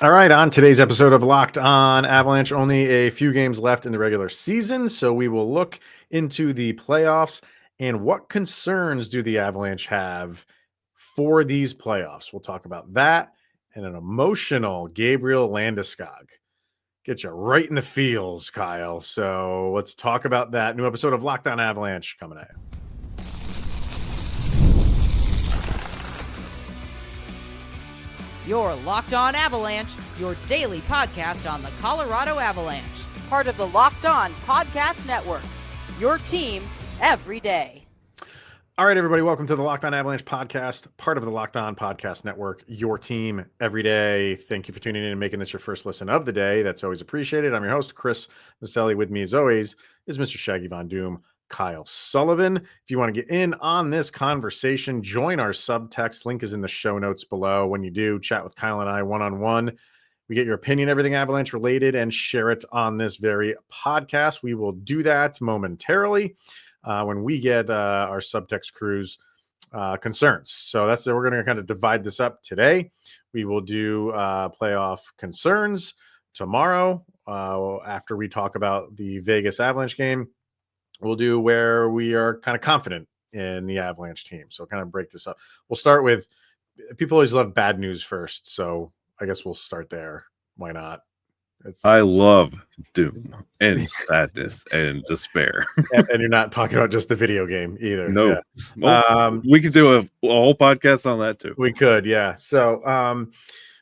All right, on today's episode of Locked On Avalanche, only a few games left in the regular season, so we will look into the playoffs and what concerns do the Avalanche have for these playoffs. We'll talk about that and an emotional Gabriel Landeskog. Get you right in the feels, Kyle. So let's talk about that. New episode of Locked On Avalanche coming at you. You're Locked On Avalanche, your daily podcast on the Colorado Avalanche. Part of the Locked On Podcast Network, your team every day. All right, everybody, welcome to the Locked On Avalanche podcast, part of the Locked On Podcast Network, your team every day. Thank you for tuning in and making this your first listen of the day. That's always appreciated. I'm your host, Chris Maselli. With me, as always, is Mr. Shaggy Von Doom, Kyle Sullivan. If you want to get in on this conversation, join our subtext. Link is in the show notes below. When you do, chat with Kyle and I one-on-one. We get your opinion, everything Avalanche related, and share it on this very podcast. We will do that momentarily when we get our subtext crew's concerns. So we're going to kind of divide this up today. We will do playoff concerns tomorrow after we talk about the Vegas Avalanche game. We'll do where we are kind of confident in the Avalanche team. So kind of break this up. We'll start with, people always love bad news first. So I guess we'll start there. Why not? I love doom and sadness and despair. and you're not talking about just the video game either. No. Yeah. Well, we could do a whole podcast on that too. We could, yeah. So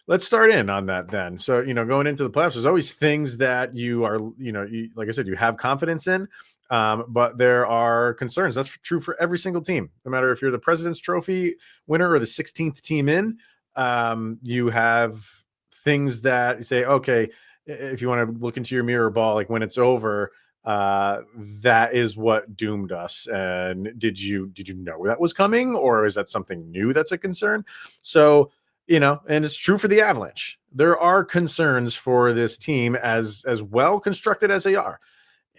let's start in on that then. So, going into the playoffs, there's always things that you are, like I said, you have confidence in. But there are concerns. That's true for every single team. No matter if you're the President's Trophy winner or the 16th team in, you have things that you say, okay, if you want to look into your mirror ball, like when it's over, that is what doomed us. And did you know that was coming, or is that something new that's a concern? So, and it's true for the Avalanche. There are concerns for this team as well constructed as they are.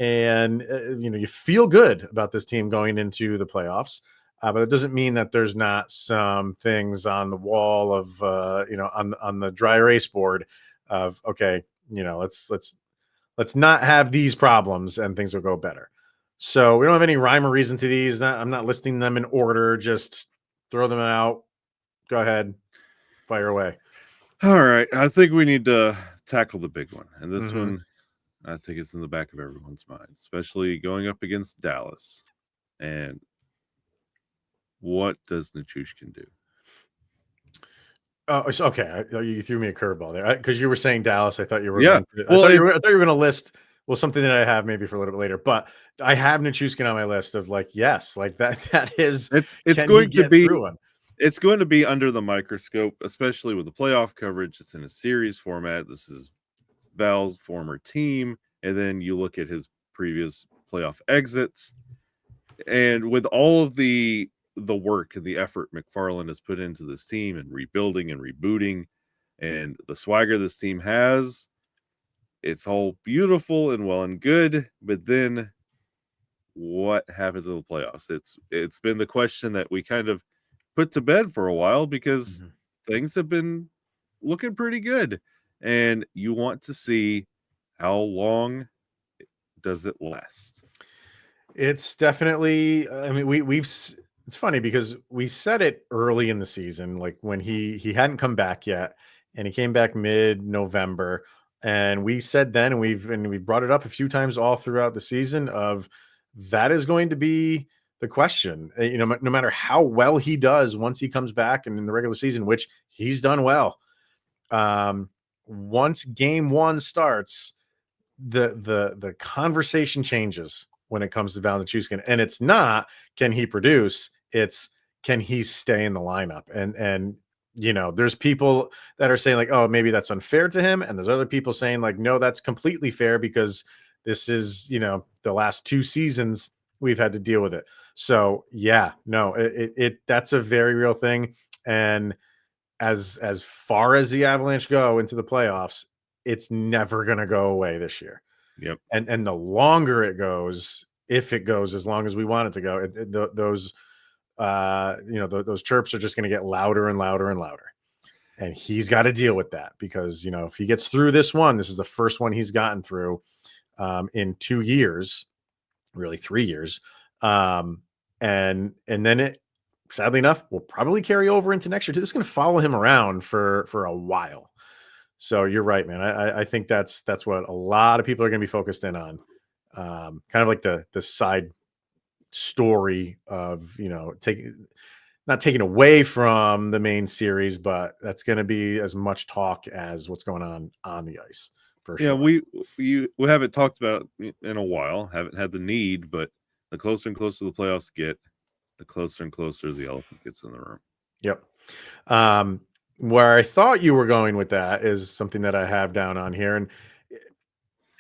And, you feel good about this team going into the playoffs, but it doesn't mean that there's not some things on the wall of, on the dry erase board of, okay, let's not have these problems and things will go better. So we don't have any rhyme or reason to these. I'm not listing them in order. Just throw them out. Go ahead. Fire away. All right. I think we need to tackle the big one. And this one, I think it's in the back of everyone's mind, especially going up against Dallas. And what does Nichushkin do? Oh, okay. You threw me a curveball there because you were saying Dallas. I thought you were. Yeah. I thought you were going to list something that I have maybe for a little bit later. But I have Nichushkin on my list of yes, that is. It's going to be. It's going to be under the microscope, especially with the playoff coverage. It's in a series format. This is Val's former team, and then you look at his previous playoff exits, and with all of the work and the effort McFarland has put into this team and rebuilding and rebooting and the swagger this team has, it's all beautiful and well and good, but then what happens in the playoffs? It's been the question that we kind of put to bed for a while because things have been looking pretty good. And you want to see how long does it last. It's definitely. I mean, we've. It's funny because we said it early in the season, like when he hadn't come back yet, and he came back mid-November, and we said then, and we brought it up a few times all throughout the season of that is going to be the question. No matter how well he does once he comes back and in the regular season, which he's done well. Once game one starts, the conversation changes when it comes to Val Nichushkin, and it's not can he produce, it's can he stay in the lineup. And there's people that are saying like, oh, maybe that's unfair to him, and there's other people saying like, no, that's completely fair because this is the last two seasons we've had to deal with it. So yeah, no, it that's a very real thing. And as far as the Avalanche go into the playoffs, it's never going to go away this year. Yep. And the longer it goes, if it goes as long as we want it to go, those chirps are just going to get louder and louder and louder. and he's got to deal with that because, if he gets through this one, this is the first one he's gotten through in 2 years, really 3 years. And then it, sadly enough, will probably carry over into next year too. This is going to follow him around for a while. So you're right, man. I think that's what a lot of people are going to be focused in on. Kind of like the side story of, not taking away from the main series, but that's going to be as much talk as what's going on the ice for Yeah, sure. we haven't talked about it in a while. Haven't had the need, but the closer and closer the playoffs get, the closer and closer the elephant gets in the room. Yep. Where I thought you were going with that is something that I have down on here, and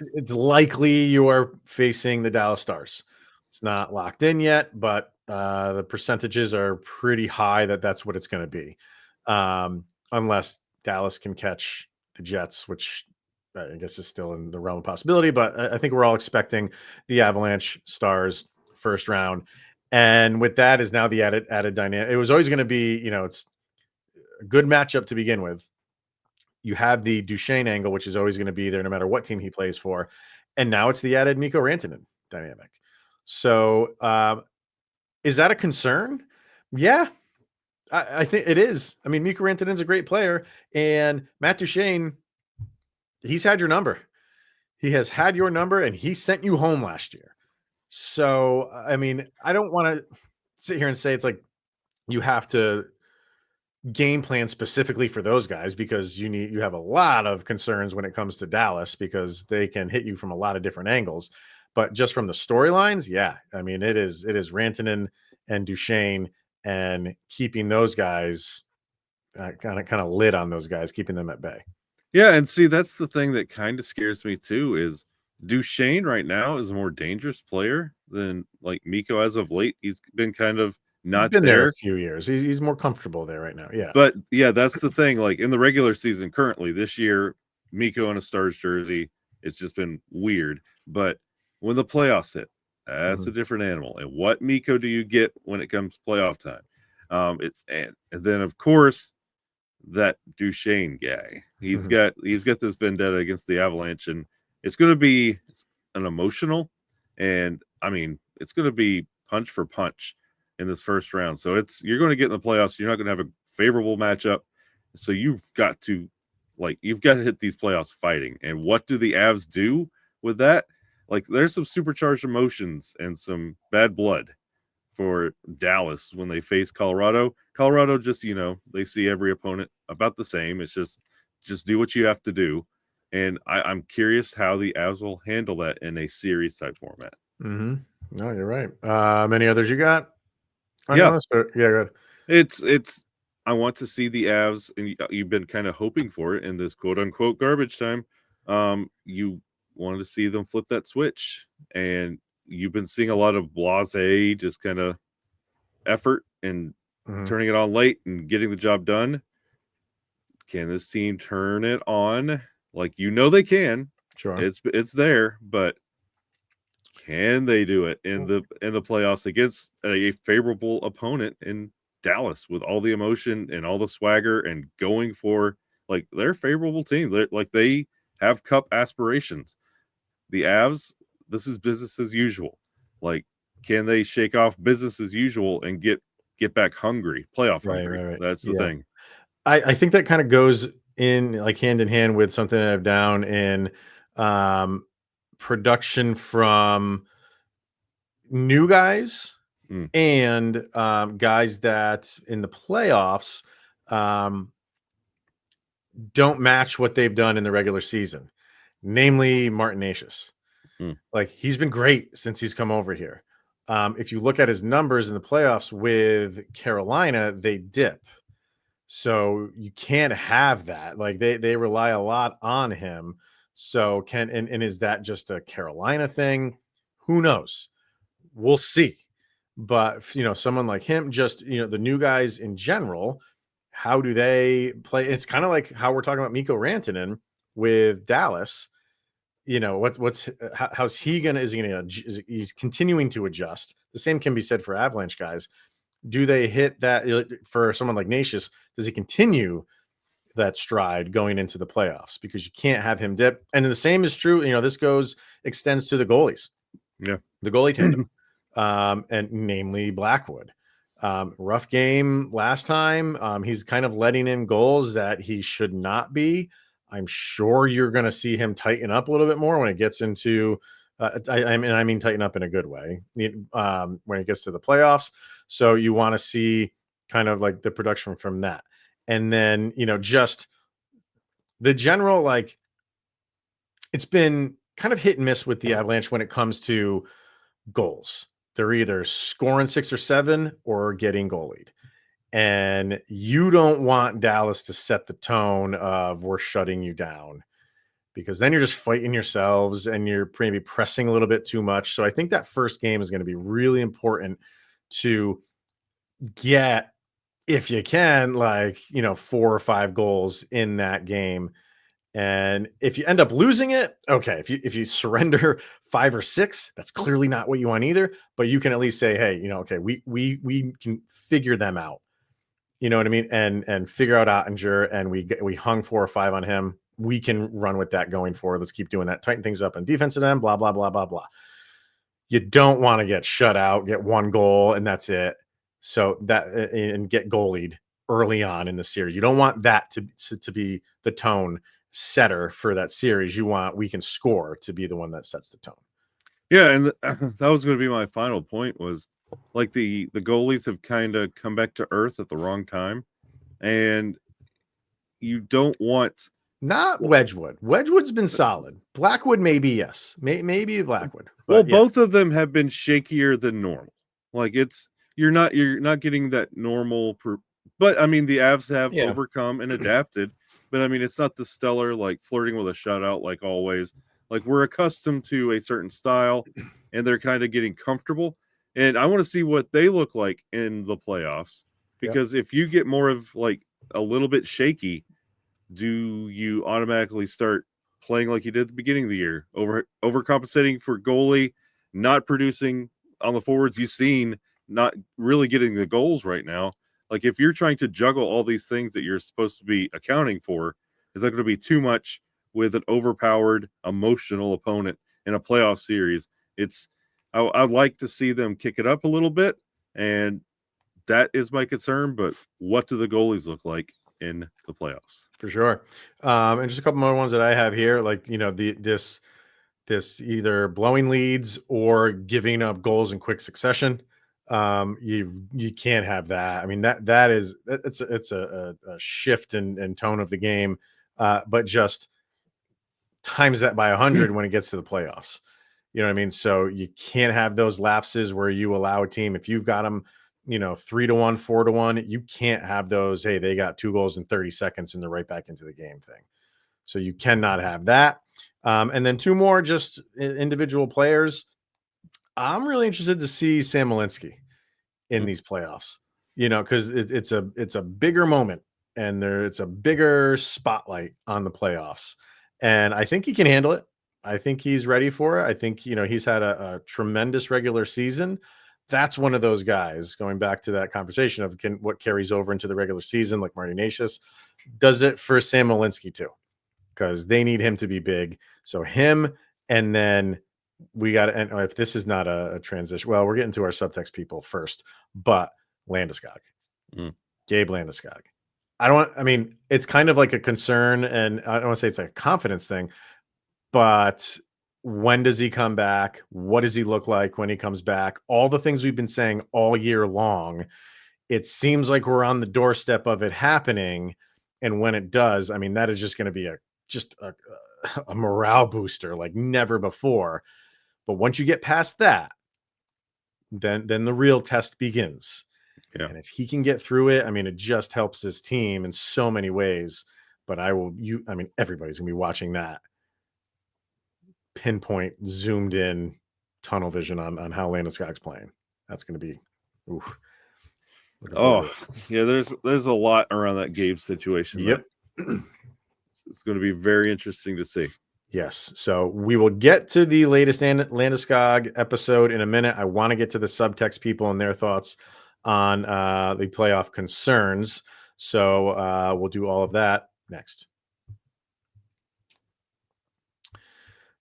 it's likely you are facing the Dallas Stars. It's not locked in yet, but the percentages are pretty high that that's what it's going to be, unless Dallas can catch the Jets, which I guess is still in the realm of possibility. But I think we're all expecting the Avalanche Stars first round, and with that is now the added dynamic. It was always going to be, it's a good matchup to begin with. You have the Duchesne angle, which is always going to be there no matter what team he plays for. And now it's the added Mikko Rantanen dynamic. So is that a concern? Yeah, I think it is. I mean, Mikko Rantanen's a great player. And Matt Duchesne, he's had your number. He has had your number, and he sent you home last year. So, I mean, I don't want to sit here and say it's like you have to game plan specifically for those guys because you have a lot of concerns when it comes to Dallas because they can hit you from a lot of different angles. But just from the storylines, yeah, I mean it is Rantanen and Duchesne and keeping those guys kind of lid on those guys, keeping them at bay. Yeah, and see that's the thing that kind of scares me too is Duchesne right now is a more dangerous player than like Mikko as of late. He's been kind of not He's been there a few years. He's more comfortable there right now. Yeah. But yeah, that's the thing. Like in the regular season, currently this year, Mikko in a Stars jersey, it's just been weird. But when the playoffs hit, that's a different animal. And what Mikko do you get when it comes playoff time? And then of course that Duchesne guy. He's got this vendetta against the Avalanche, and it's going to be an emotional, and I mean it's going to be punch for punch in this first round. So you're going to get in the playoffs. You're not going to have a favorable matchup. So you've got to hit these playoffs fighting. And what do the Avs do with that? Like there's some supercharged emotions and some bad blood for Dallas when they face Colorado. Colorado just, they see every opponent about the same. It's just do what you have to do. And I'm curious how the Avs will handle that in a series type format. Mm-hmm. No, you're right. Many others you got? Yeah, good. It's. I want to see the Avs, and you've been kind of hoping for it in this quote unquote garbage time. You wanted to see them flip that switch, and you've been seeing a lot of blasé, just kind of effort and turning it on late and getting the job done. Can this team turn it on? Like they can. Sure, it's there, but can they do it in the playoffs against a favorable opponent in Dallas with all the emotion and all the swagger and going for like their favorable team? They have cup aspirations. The Avs, this is business as usual. Like, can they shake off business as usual and get back hungry, playoff hungry? Right. That's the thing. I think that kind of goes in like hand in hand with something I have down in production from new guys and guys that in the playoffs don't match what they've done in the regular season, namely Martin Necas. Like he's been great since he's come over here. If you look at his numbers in the playoffs with Carolina, they dip. So you can't have that. Like they rely a lot on him. So and is that just a Carolina thing? Who knows? We'll see. But someone like him, just the new guys in general, how do they play? It's kind of like how we're talking about Mikko Rantanen with Dallas. How's he gonna? He's continuing to adjust. The same can be said for Avalanche guys. Do they hit that for someone like Necas? Does he continue that stride going into the playoffs, because you can't have him dip. And the same is true. This extends to the goalies. Yeah. The goalie tandem, and namely Blackwood. Rough game last time. He's kind of letting in goals that he should not be. I'm sure you're going to see him tighten up a little bit more when it gets into, I mean, tighten up in a good way, when it gets to the playoffs. So you want to see kind of like the production from that. And then, just the general, like, it's been kind of hit and miss with the Avalanche when it comes to goals. They're either scoring 6 or 7 or getting goalied. And you don't want Dallas to set the tone of we're shutting you down, because then you're just fighting yourselves and you're maybe pressing a little bit too much. So I think that first game is going to be really important to get, if you can, 4 or 5 goals in that game. And if you end up losing it, okay, if you surrender 5 or 6, that's clearly not what you want either. But you can at least say, hey, okay, we can figure them out. You know what I mean? And figure out Ottinger, and we hung 4 or 5 on him. We can run with that going forward. Let's keep doing that. Tighten things up on defensive end. Blah blah blah blah blah. You don't want to get shut out, get 1 goal, and that's it. So that, and get goalied early on in the series. You don't want that to be the tone setter for that series. You want we can score to be the one that sets the tone. Yeah, and that was going to be my final point, was like the goalies have kind of come back to earth at the wrong time, and you don't want not Wedgwood. Wedgwood's been solid. Blackwood, maybe yes, maybe Blackwood. Well, both of them have been shakier than normal. Like you're not getting that normal. But I mean, the Avs have overcome and adapted. But I mean, it's not the stellar, like flirting with a shutout like always. Like, we're accustomed to a certain style, and they're kind of getting comfortable. And I want to see what they look like in the playoffs, because if you get more of like a little bit shaky, do you automatically start playing like you did at the beginning of the year, overcompensating for goalie, not producing on the forwards you've seen, not really getting the goals right now? Like, if you're trying to juggle all these things that you're supposed to be accounting for, is that going to be too much with an overpowered, emotional opponent in a playoff series? I'd like to see them kick it up a little bit, and that is my concern. But what do the goalies look like in the playoffs? For sure. And just a couple more ones that I have here, like, this either blowing leads or giving up goals in quick succession. You can't have that. I mean, it's a shift in tone of the game, but just times that by 100 when it gets to the playoffs. You know what I mean? So you can't have those lapses where you allow a team, if you've got them, 3-1, 4-1, you can't have those, hey, they got 2 goals in 30 seconds and they're right back into the game thing. So you cannot have that. And then 2 more just individual players. I'm really interested to see Sam Malinsky in these playoffs, because it's a bigger moment, and it's a bigger spotlight on the playoffs. And I think he can handle it. I think he's ready for it. I think, he's had a tremendous regular season. That's one of those guys, going back to that conversation of what carries over into the regular season, like Marty Nashis, does it for Sam Malinsky too, because they need him to be big. So him, and then we got to, and if this is not a transition, well, we're getting to our subtext people first, but Landeskog, Gabe Landeskog. It's kind of like a concern, and I don't want to say it's a confidence thing, but when does he come back? What does he look like when he comes back? All the things we've been saying all year long, it seems like we're on the doorstep of it happening. And when it does, that is just going to be a morale booster like never before. But once you get past that, then the real test begins. Yeah. And if he can get through it, it just helps his team in so many ways. But everybody's gonna be watching that pinpoint, zoomed in, tunnel vision on how Landeskog's playing. That's gonna be yeah, there's a lot around that Gabe situation. Yep. It's going to be very interesting to see. Yes. So we will get to the latest Landeskog episode in a minute. I want to get to the subtext people and their thoughts on the playoff concerns. So we'll do all of that next.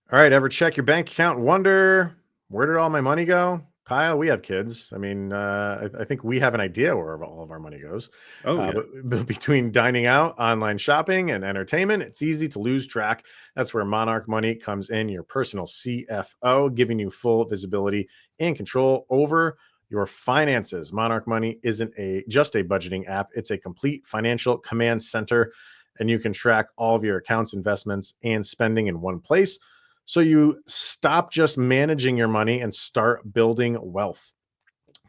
All right, ever check your bank account and wonder, where did all my money go? Kyle, we have kids. I mean, I think we have an idea where all of our money goes. Oh, yeah. But between dining out, online shopping, and entertainment, it's easy to lose track. That's where Monarch Money comes in, your personal CFO, giving you full visibility and control over your finances. Monarch Money isn't just a budgeting app. It's a complete financial command center, and you can track all of your accounts, investments, and spending in one place. So you stop just managing your money and start building wealth.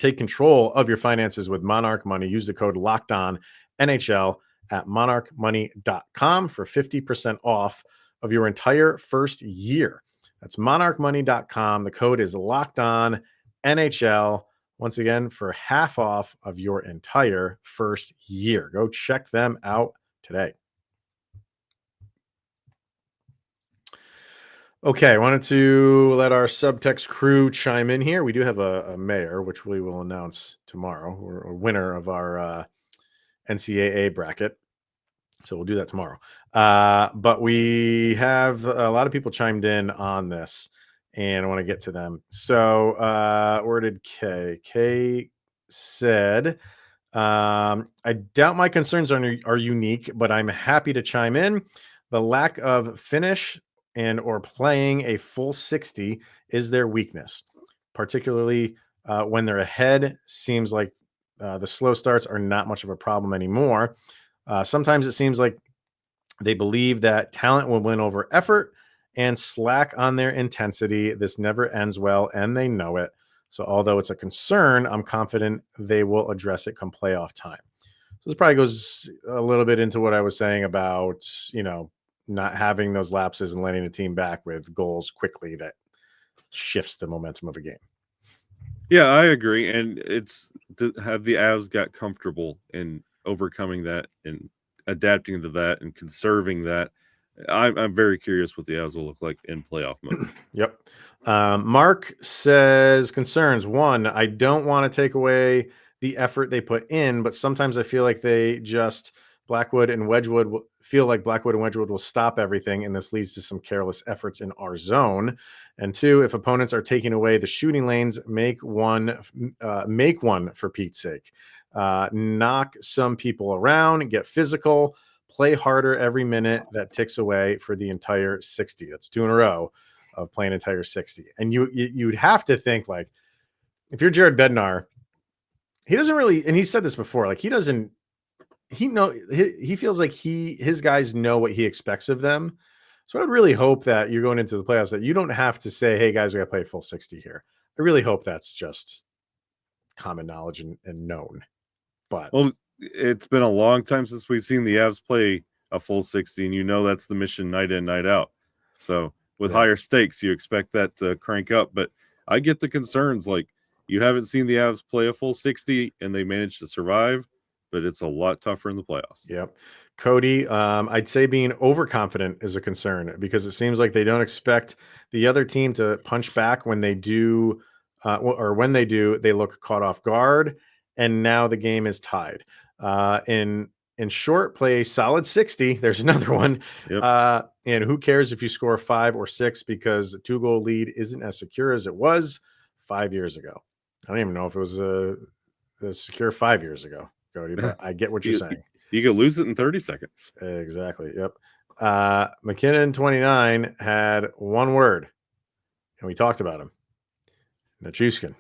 Take control of your finances with Monarch Money. Use the code LOCKEDONNHL at monarchmoney.com for 50% off of your entire first year. That's monarchmoney.com. The code is LOCKEDONNHL. Once again, for half off of your entire first year. Go check them out today. Okay, I wanted to let our subtext crew chime in here. We do have a mayor, which we will announce tomorrow, or winner of our NCAA bracket. So we'll do that tomorrow. But we have a lot of people chimed in on this, and I want to get to them. So where did Kay? Kay said, I doubt my concerns are unique, but I'm happy to chime in. The lack of finish and or playing a full 60 is their weakness, particularly when they're ahead. Seems like the slow starts are not much of a problem anymore. Sometimes it seems like they believe that talent will win over effort and slack on their intensity. This never ends well, and they know it. So although it's a concern, I'm confident they will address it come playoff time. So this probably goes a little bit into what I was saying about, not having those lapses and letting the team back with goals quickly that shifts the momentum of a game. Yeah, I agree. And it's to have the Avs got comfortable in overcoming that and adapting to that and conserving that. I'm very curious what the Avs will look like in playoff mode. Yep. Mark says concerns. One, I don't want to take away the effort they put in, but sometimes I feel like Blackwood and Wedgwood will stop everything, and this leads to some careless efforts in our zone. And two, if opponents are taking away the shooting lanes, make one for Pete's sake. Knock some people around, get physical, play harder every minute that ticks away for the entire 60. That's 2 in a row of playing entire 60. And you'd have to think, like, if you're Jared Bednar, he doesn't really, and he said this before, like he feels like his guys know what he expects of them. So I would really hope that you're going into the playoffs that you don't have to say, hey guys, we got to play full 60 here. I really hope that's just common knowledge and known. But well, it's been a long time since we've seen the Avs play a full 60, and that's the mission night in, night out. So with higher stakes, you expect that to crank up. But I get the concerns. Like, you haven't seen the Avs play a full 60 and they managed to survive, but it's a lot tougher in the playoffs. Yep. Cody, I'd say being overconfident is a concern because it seems like they don't expect the other team to punch back when they do, or when they do, they look caught off guard, and now the game is tied. In short, play a solid 60. There's another one. Yep. And who cares if you score 5 or 6, because a 2-goal lead isn't as secure as it was 5 years ago. I don't even know if it was a secure 5 years ago, Cody, but I get what you're saying. You could lose it in 30 seconds. Exactly. Yep. McKinnon 29 had one word, and we talked about him. Nichushkin.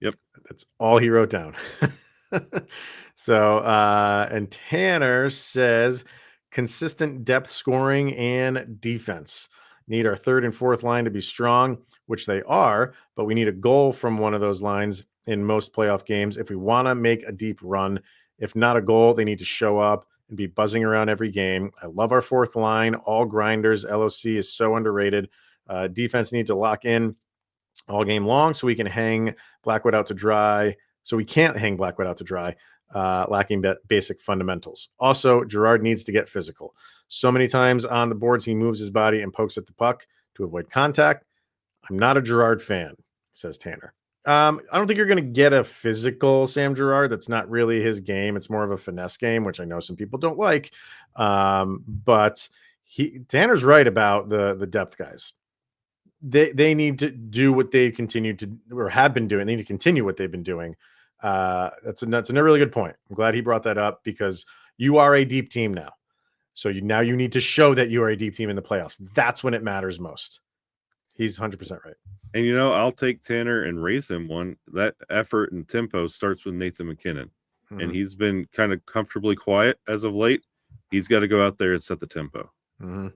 Yep. That's all he wrote down. So, and Tanner says consistent depth scoring and defense. Need our third and fourth line to be strong, which they are, but we need a goal from one of those lines in most playoff games if we want to make a deep run. If not a goal, they need to show up and be buzzing around every game. I love our fourth line, all grinders. LOC is so underrated. Defense needs to lock in all game long so we can hang Blackwood out to dry. So we can't hang Blackwood out to dry, lacking basic fundamentals. Also, Girard needs to get physical. So many times on the boards, he moves his body and pokes at the puck to avoid contact. I'm not a Girard fan, says Tanner. I don't think you're going to get a physical Sam Girard. That's not really his game. It's more of a finesse game, which I know some people don't like. But Tanner's right about the depth guys. They need to do what they continue to or have been doing. They need to continue what they've been doing. That's a really good point. I'm glad he brought that up because you are a deep team now. So now you need to show that you are a deep team in the playoffs. That's when it matters most. He's 100% right. And I'll take Tanner and raise him one. That effort and tempo starts with Nathan McKinnon. Mm-hmm. And he's been kind of comfortably quiet as of late. He's got to go out there and set the tempo. Mm-hmm.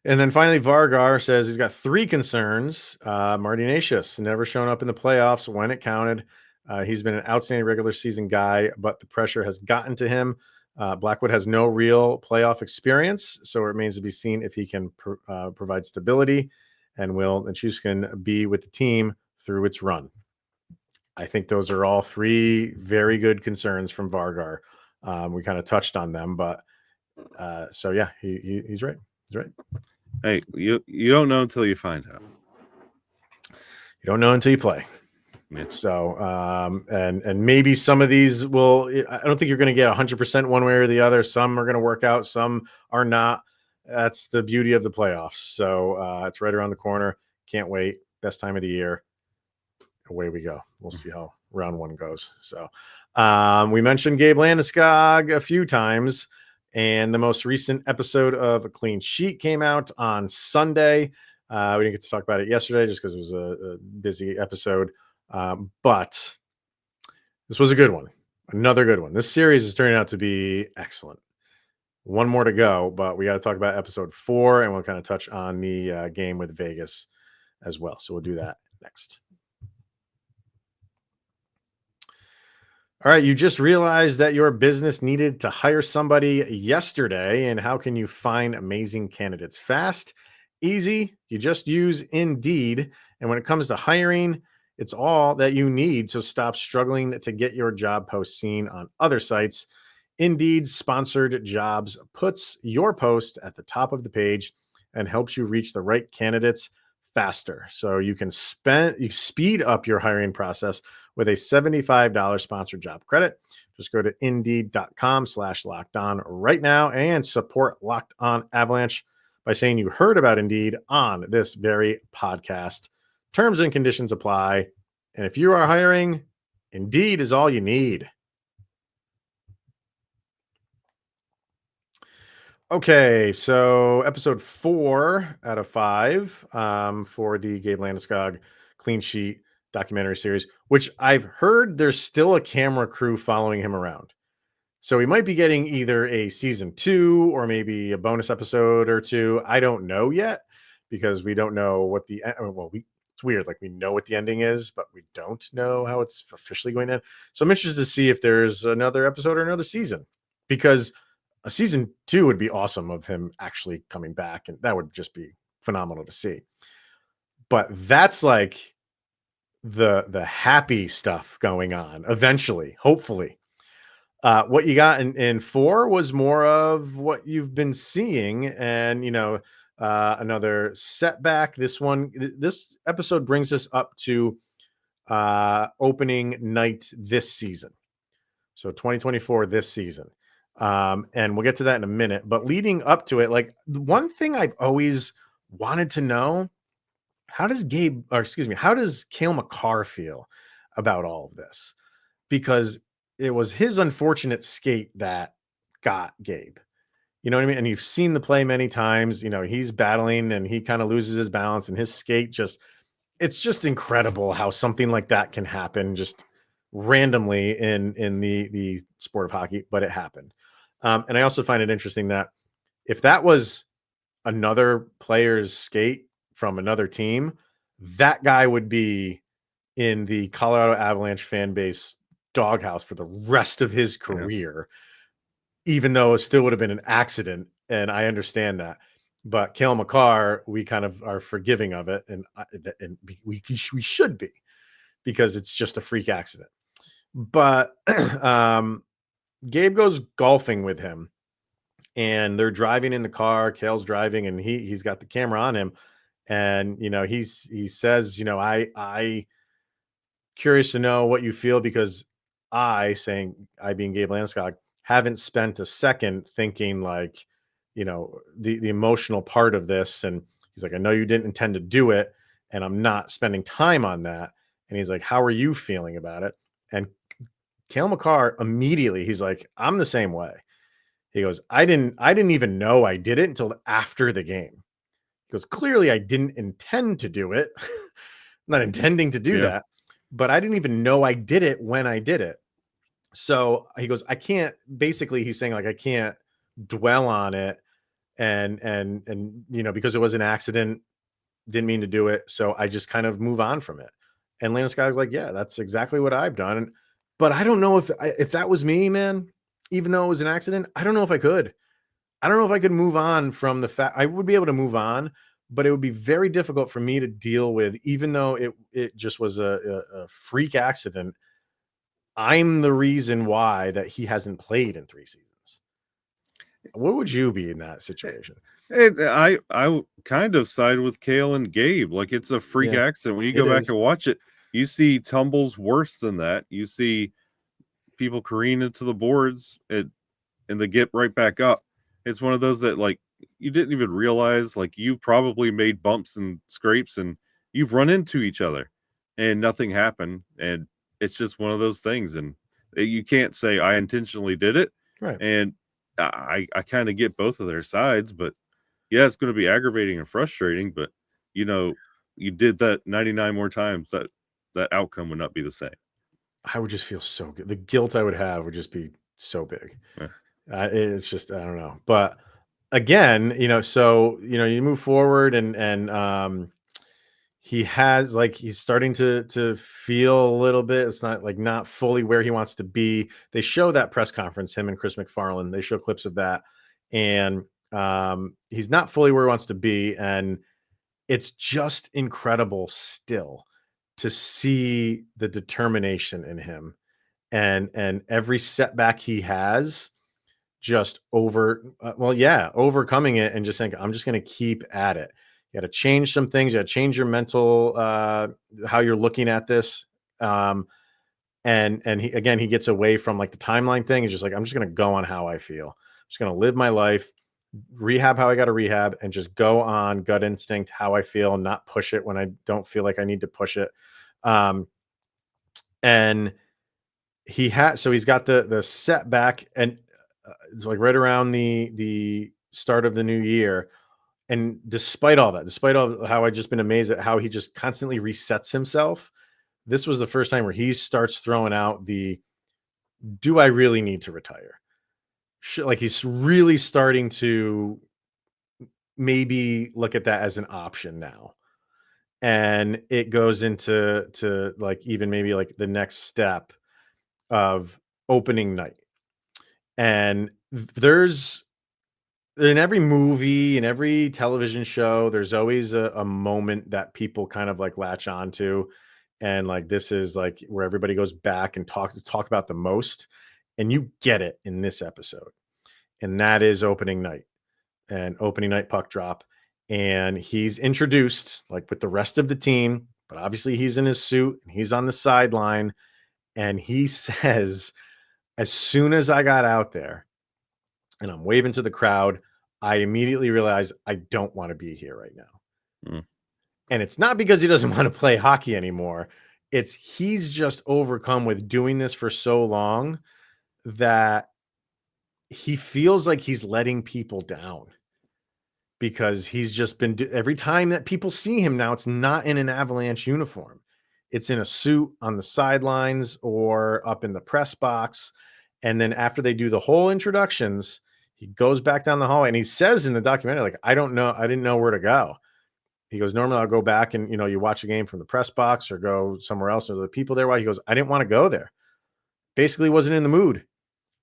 And then finally, Vargar says he's got 3 concerns. Marty Nasius never shown up in the playoffs when it counted. He's been an outstanding regular season guy, but the pressure has gotten to him. Blackwood has no real playoff experience, so it remains to be seen if he can provide stability and will Nichushkin be with the team through its run. I think those are all 3 very good concerns from Vargar. We kind of touched on them, but so yeah, he's right. He's right. Hey, you don't know until you find out. You don't know until you play. Yeah. So, and maybe some of these will, I don't think you're going to get 100% one way or the other. Some are going to work out. Some are not. That's the beauty of the playoffs. So it's right around the corner. Can't wait. Best time of the year. Away we go. We'll see how round 1 goes. So we mentioned Gabe Landeskog a few times, and the most recent episode of A Clean Sheet came out on Sunday. We didn't get to talk about it yesterday just because it was a busy episode. But this was a good one. Another good one. This series is turning out to be excellent. One more to go, but we got to talk about episode 4, and we'll kind of touch on the game with Vegas as well. So we'll do that next. All right, you just realized that your business needed to hire somebody yesterday, and how can you find amazing candidates fast? Easy. You just use Indeed, and when it comes to hiring, it's all that you need. So stop struggling to get your job post seen on other sites. Indeed's sponsored jobs puts your post at the top of the page and helps you reach the right candidates faster. So you can speed up your hiring process with a $75 sponsored job credit. Just go to Indeed.com/lockedon right now and support Locked On Avalanche by saying you heard about Indeed on this very podcast. Terms and conditions apply. And if you are hiring, Indeed is all you need. Okay, so episode 4 out of 5 for the Gabe Landeskog Clean Sheet documentary series, which I've heard there's still a camera crew following him around. So we might be getting either a season 2 or maybe a bonus episode or 2. I don't know yet because we don't know what it's weird. Like we know what the ending is, but we don't know how it's officially going to end. So I'm interested to see if there's another episode or another season, because a season 2 would be awesome of him actually coming back, and that would just be phenomenal to see. But that's like the happy stuff going on eventually, hopefully. What you got in 4 was more of what you've been seeing, and another setback. This episode brings us up to opening night this season, so 2024 this season. And we'll get to that in a minute, but leading up to it, like one thing I've always wanted to know, how does Cale Makar feel about all of this? Because it was his unfortunate skate that got Gabe. You know what I mean? And you've seen the play many times. He's battling and he kind of loses his balance, and his skate it's just incredible how something like that can happen just randomly in the sport of hockey, but it happened. And I also find it interesting that if that was another player's skate from another team, that guy would be in the Colorado Avalanche fan base doghouse for the rest of his career, even though it still would have been an accident. And I understand that. But Cale Makar, we kind of are forgiving of it, and we should be, because it's just a freak accident. But Gabe goes golfing with him, and they're driving in the car. Cale's driving, and he's got the camera on him, and he says, I curious to know what you feel, because I being Gabe Landeskog, haven't spent a second thinking like, the emotional part of this. And he's like, I know you didn't intend to do it, and I'm not spending time on that. And he's like, how are you feeling about it? And Cale Makar immediately, he's like, I'm the same way. He goes, I didn't even know I did it until after the game. He goes, clearly I didn't intend to do it. I'm not intending to do that, but I didn't even know I did it when I did it. So he goes, I can't, basically he's saying like, I can't dwell on it and because it was an accident, didn't mean to do it. So I just kind of move on from it. And Landeskog's like, yeah, that's exactly what I've done. But I don't know if that was me, man, even though it was an accident, I don't know if I could. I don't know if I could move on from the fact. I would be able to move on, but it would be very difficult for me to deal with, even though it just was a freak accident. I'm the reason why that he hasn't played in 3 seasons. What would you be in that situation? I kind of side with Cale and Gabe. Like, it's a freak accident. When you go back and watch it, you see tumbles worse than that. You see people careen into the boards and they get right back up. It's one of those that, like, you didn't even realize, like, you probably made bumps and scrapes and you've run into each other and nothing happened. And it's just one of those things. And you can't say I intentionally did it. Right. And I kind of get both of their sides, but yeah, it's going to be aggravating and frustrating, but you did that 99 more times, that outcome would not be the same. I would just feel so good. The guilt I would have would just be so big. Yeah. It's just, I don't know. But again, so, you move forward and he has, like, he's starting to feel a little bit. It's not like not fully where he wants to be. They show that press conference, him and Chris McFarland, they show clips of that. And he's not fully where he wants to be. And it's just incredible still to see the determination in him, and every setback he has, just overcoming it and just saying, I'm just going to keep at it. You got to change some things. You got to change your mental, how you're looking at this. And he gets away from like the timeline thing. He's just like, I'm just going to go on how I feel. I'm just going to live my life, rehab how I got to rehab, and just go on gut instinct, how I feel, not push it when I don't feel like I need to push it. And he's got the setback, and it's like right around the start of the new year. And despite all that, despite all how I just been amazed at how he just constantly resets himself, this was the first time where he starts throwing out do I really need to retire? Like, he's really starting to maybe look at that as an option now. And it goes into like even maybe like the next step of opening night. And there's, in every movie and every television show, there's always a moment that people kind of like latch onto. And like, this is like where everybody goes back and talk about the most. And you get it in this episode. And that is opening night and opening night puck drop. And he's introduced like with the rest of the team, but obviously he's in his suit and he's on the sideline. And he says, as soon as I got out there and I'm waving to the crowd, I immediately realized I don't want to be here right now. Mm. And it's not because he doesn't want to play hockey anymore. It's he's just overcome with doing this for so long that he feels like he's letting people down, because he's just been every time that people see him now, it's not in an Avalanche uniform. It's in a suit on the sidelines or up in the press box. And then after they do the whole introductions, he goes back down the hallway and he says in the documentary, like, I didn't know where to go. He goes, normally I'll go back and, you watch a game from the press box or go somewhere else. Or the people there. Why? He goes, I didn't want to go there. Basically wasn't in the mood.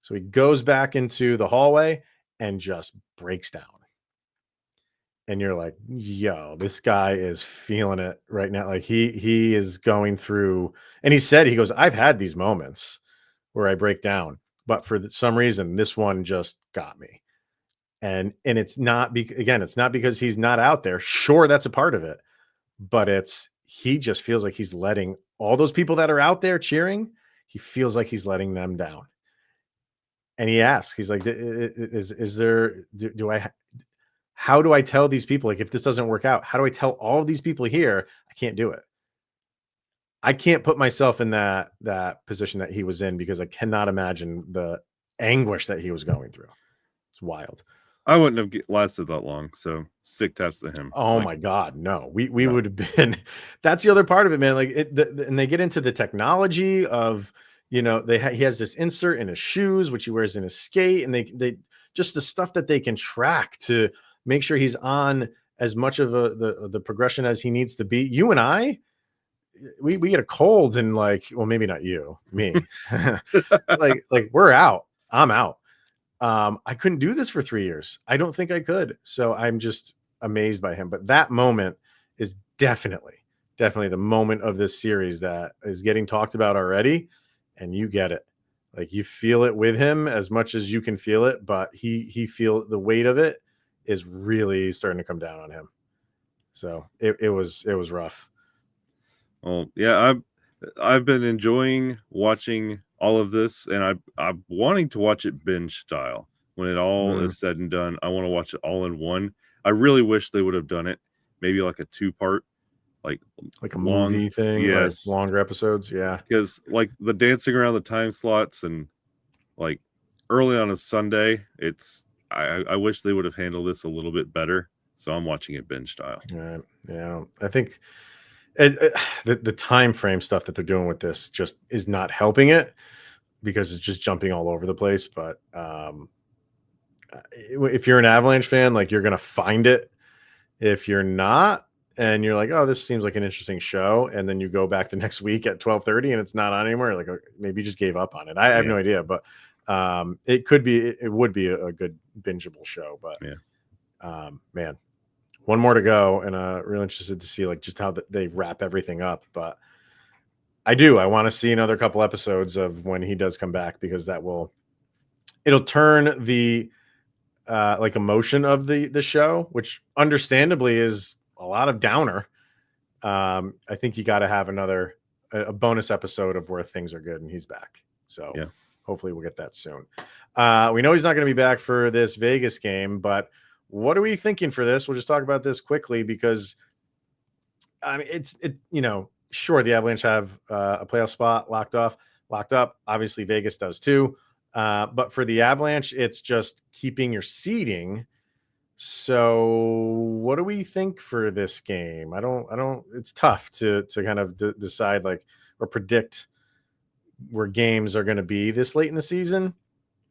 So he goes back into the hallway and just breaks down. And you're like, yo, this guy is feeling it right now. Like he is going through, and he goes, I've had these moments where I break down, but for some reason, this one just got me. And it's not it's not because he's not out there. Sure, that's a part of it, but he just feels like he's letting all those people that are out there cheering, he feels like he's letting them down. And he asks, he's like, is there, how do I tell these people, like, if this doesn't work out, how do I tell all of these people here I can't do it? I can't put myself in that position that he was in, because I cannot imagine the anguish that he was going through. It's wild. I wouldn't have lasted that long. So sick taps to him. Oh my God, no. We would have been. That's the other part of it, man. Like and they get into the technology of, he has this insert in his shoes, which he wears in his skate, and they just the stuff that they can track to make sure he's on as much of the progression as he needs to be. You and I, we get a cold and like, well, maybe not you, me, like we're out. I'm out. I couldn't do this for 3 years. I don't think I could. So I'm just amazed by him. But that moment is definitely the moment of this series that is getting talked about already. And you get it. Like, you feel it with him as much as you can feel it, but he feel the weight of it is really starting to come down on him. So it was rough. Well, yeah, I've been enjoying watching all of this, and I'm wanting to watch it binge style. When it all is said and done, I want to watch it all in one. I really wish they would have done it maybe like a 2-part, like a movie thing, yes, like longer episodes. Yeah, because like the dancing around the time slots and like early on a Sunday, I wish they would have handled this a little bit better. So I'm watching it binge style. Yeah, I think the time frame stuff that they're doing with this just is not helping it, because it's just jumping all over the place. But if you're an Avalanche fan, like, you're gonna find it. If you're not, and you're like, oh, this seems like an interesting show, and then you go back the next week at 12:30 and it's not on anymore, like, maybe you just gave up on it. I have no idea, but it would be a good bingeable show. But man, one more to go, and really interested to see like just how they wrap everything up. But I want to see another couple episodes of when he does come back, because it'll turn the like emotion of the show, which understandably is a lot of downer. I think you got to have a bonus episode of where things are good and he's back. So hopefully we'll get that soon. We know he's not going to be back for this Vegas game, but what are we thinking for this? We'll just talk about this quickly, because I mean, sure, the Avalanche have a playoff spot locked up. Obviously Vegas does too. But for the Avalanche, it's just keeping your seeding. So what do we think for this game? It's tough to kind of decide or predict where games are going to be this late in the season.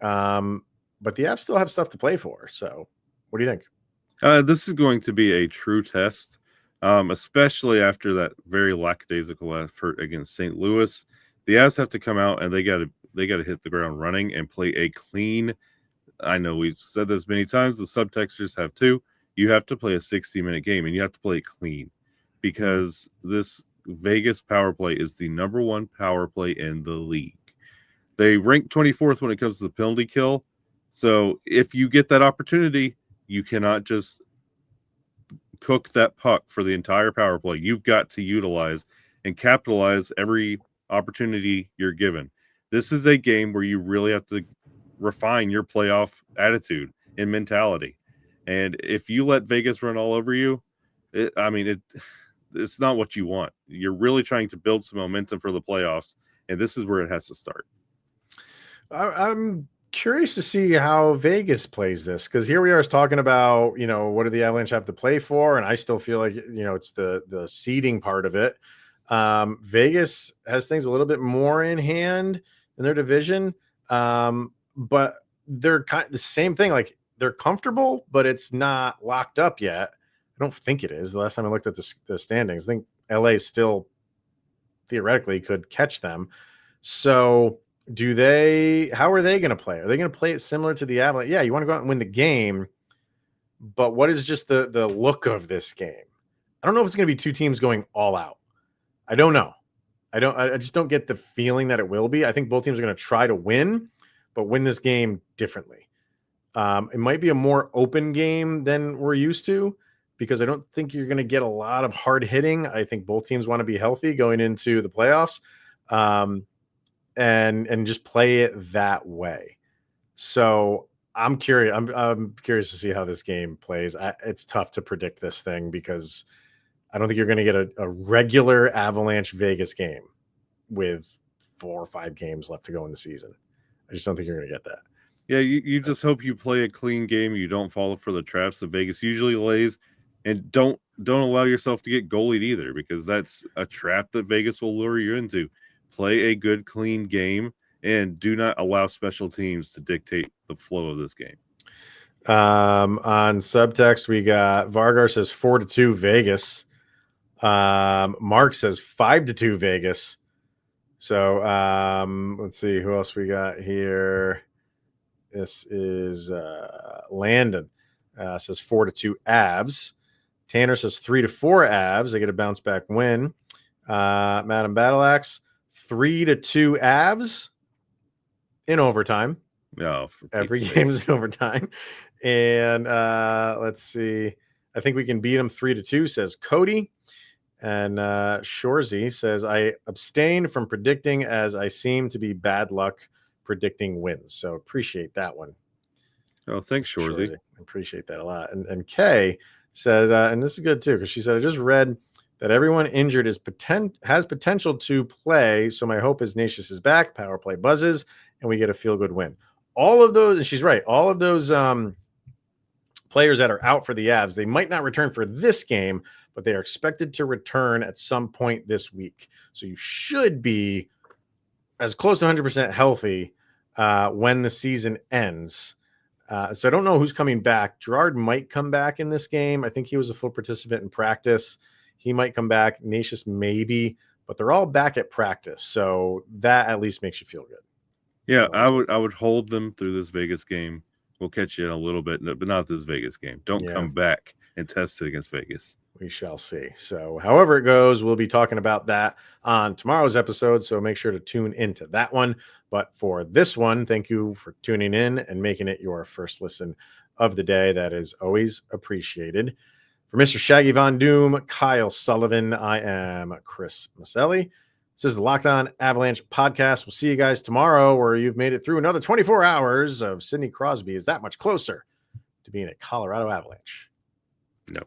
But the Avs still have stuff to play for. So what do you think? This is going to be a true test, especially after that very lackadaisical effort against St. Louis. The Avs have to come out and they got to hit the ground running and play a clean. I know we've said this many times. The subtexters have too. You have to play a 60-minute game, and you have to play it clean, because this Vegas power play is the #1 power play in the league. They rank 24th when it comes to the penalty kill. So if you get that opportunity, you cannot just cook that puck for the entire power play. You've got to utilize and capitalize every opportunity you're given. This is a game where you really have to refine your playoff attitude and mentality. And if you let Vegas run all over you, it's not what you want. You're really trying to build some momentum for the playoffs, and this is where it has to start. I'm curious to see how Vegas plays this, because here we are talking about, what do the Avalanche have to play for? And I still feel like, it's the seeding part of it. Vegas has things a little bit more in hand in their division. But they're kind of the same thing. Like, they're comfortable, but it's not locked up yet. I don't think it is. The last time I looked at the standings, I think LA still theoretically could catch them. So how are they going to play? Are they going to play it similar to the Avalanche? Yeah, you want to go out and win the game, but what is just the look of this game? I don't know if it's going to be two teams going all out. I don't know. I just don't get the feeling that it will be. I think both teams are going to try to win, but win this game differently. It might be a more open game than we're used to, because I don't think you're going to get a lot of hard hitting. I think both teams want to be healthy going into the playoffs, and just play it that way. So I'm curious. I'm curious to see how this game plays. It's tough to predict this thing because I don't think you're going to get a regular Avalanche Vegas game with 4 or 5 games left to go in the season. I just don't think you're going to get that. Yeah, you just hope you play a clean game. You don't fall for the traps that Vegas usually lays, and don't allow yourself to get goalied either, because that's a trap that Vegas will lure you into. Play a good, clean game, and do not allow special teams to dictate the flow of this game. On subtext, we got Vargar says 4-2 Vegas. Mark says 5-2 Vegas. So let's see who else we got here. This is Landon says 4-2 Avs. Tanner says 3-4 Avs. They get a bounce back win. Madam Battleaxe 3-2 Avs in overtime. No, every game is in overtime. And let's see. I think we can beat them 3-2, says Cody. And Shorzy says, I abstain from predicting as I seem to be bad luck predicting wins. So appreciate that one. Oh, thanks, Shorzy. Appreciate that a lot. And Kay said, and this is good too, because she said, I just read that everyone injured has potential to play. So my hope is Natius is back, power play buzzes, and we get a feel-good win. All of those, and she's right, all of those players that are out for the Avs, they might not return for this game, but they are expected to return at some point this week. So you should be as close to 100% healthy when the season ends. So I don't know who's coming back. Gerard might come back in this game. I think he was a full participant in practice. He might come back. Natius maybe, but they're all back at practice. So that at least makes you feel good. Yeah, I would hold them through this Vegas game. We'll catch you in a little bit, but not this Vegas game. Don't come back and test it against Vegas. We shall see. So however it goes, we'll be talking about that on tomorrow's episode. So make sure to tune into that one. But for this one, thank you for tuning in and making it your first listen of the day. That is always appreciated. For Mr. Shaggy Von Doom, Kyle Sullivan, I am Chris Maselli. This is the Locked On Avalanche podcast. We'll see you guys tomorrow, where you've made it through another 24 hours of Sidney Crosby is that much closer to being a Colorado Avalanche. No.